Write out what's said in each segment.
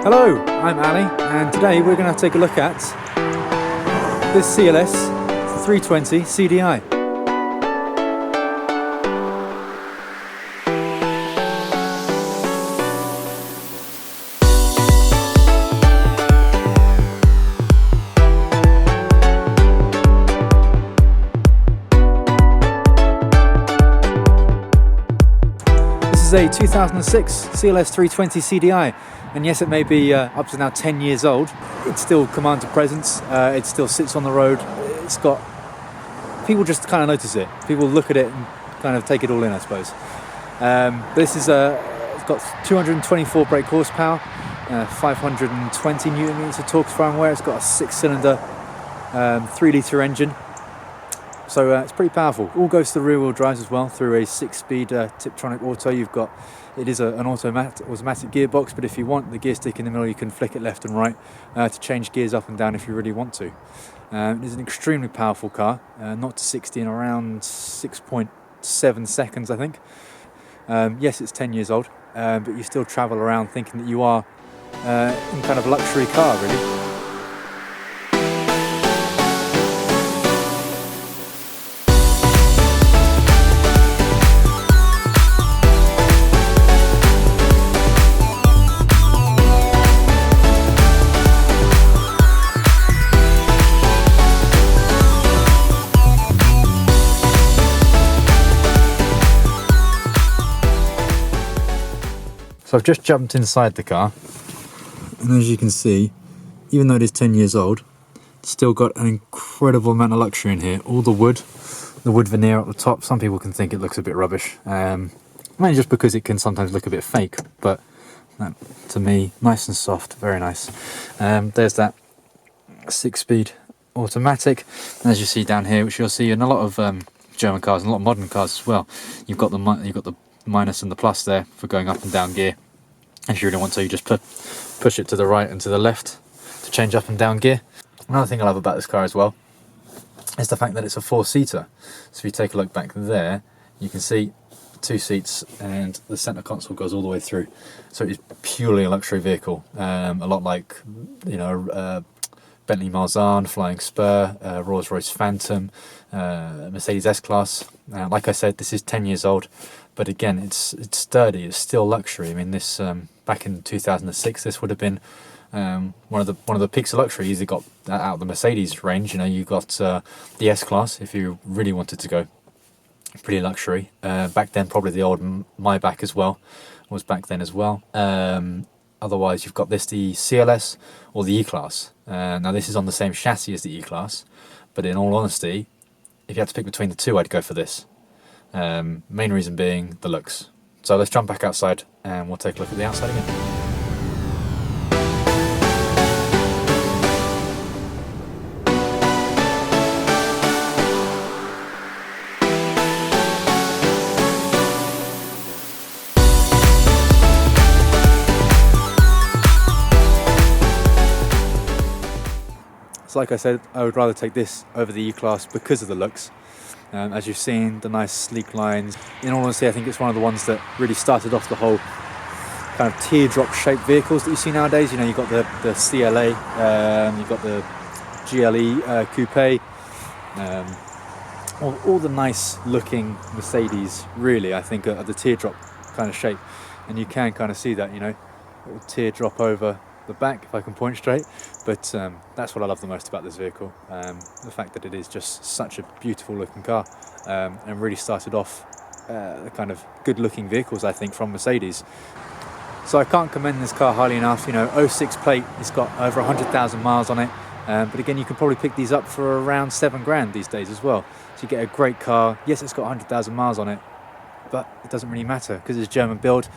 Hello, I'm Ali, and today we're going to take a look at this CLS 320 CDI. This is a 2006 CLS 320 CDI. And yes, it may be up to now 10 years old. It still commands a presence. It still sits on the road. It's got... people just kind of notice it. People look at it and kind of take it all in, I suppose. This is it's got 224 brake horsepower, 520 newton meters of torque firmware. It's got a 6-cylinder, 3-litre engine. So it's pretty powerful. All goes to the rear-wheel drives as well through a 6-speed Tiptronic auto. It is an automatic gearbox, but if you want the gear stick in the middle, you can flick it left and right to change gears up and down if you really want to. It is an extremely powerful car, 0 to 60 in around 6.7 seconds, I think. Yes, it's 10 years old, but you still travel around thinking that you are in kind of a luxury car, really. So I've just jumped inside the car, and as you can see, even though it is 10 years old, it's still got an incredible amount of luxury in here. All the wood veneer at the top, some people can think it looks a bit rubbish, mainly just because it can sometimes look a bit fake, but to me, nice and soft, very nice. There's that 6-speed automatic, and as you see down here, which you'll see in a lot of German cars and a lot of modern cars as well, you've got the minus and the plus there for going up and down gear. If you really want to, you just push it to the right and to the left to change up and down gear. Another thing I love about this car as well is the fact that it's a 4-seater. So if you take a look back there, you can see 2 seats and the center console goes all the way through. So it is purely a luxury vehicle, a lot like Bentley Malzahn, Flying Spur, Rolls-Royce Phantom, Mercedes S-Class. Like I said, this is 10 years old, but again, it's sturdy. It's still luxury. I mean, this back in 2006, this would have been one of the peaks of luxury. You either got out of the Mercedes range, you got the S-Class if you really wanted to go pretty luxury. Back then, probably the old Maybach as well was back then as well. Otherwise, you've got the CLS or the E-Class. Now, this is on the same chassis as the E-Class, but in all honesty, if you had to pick between the two, I'd go for this. Main reason being the looks. So let's jump back outside and we'll take a look at the outside again. So like I said, I would rather take this over the E-Class because of the looks. As you've seen, the nice sleek lines. In all honesty, I think it's one of the ones that really started off the whole kind of teardrop shaped vehicles that you see nowadays. You've got the CLA, you've got the GLE coupe, all the nice looking Mercedes really, I think, are the teardrop kind of shape. And you can kind of see that, little teardrop over the back, if I can point straight. But that's what I love the most about this vehicle, the fact that it is just such a beautiful looking car, and really started off the kind of good looking vehicles, I think, from Mercedes. So I can't commend this car highly enough. 06 plate, it's got over 100,000 miles on it, but again, you can probably pick these up for around 7 grand these days as well. So you get a great car. Yes, it's got 100,000 miles on it, but it doesn't really matter because it's German build.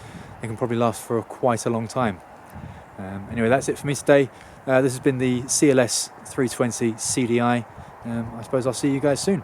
It can probably last for quite a long time. Anyway, that's it for me today. This has been the CLS 320 CDI. I suppose I'll see you guys soon.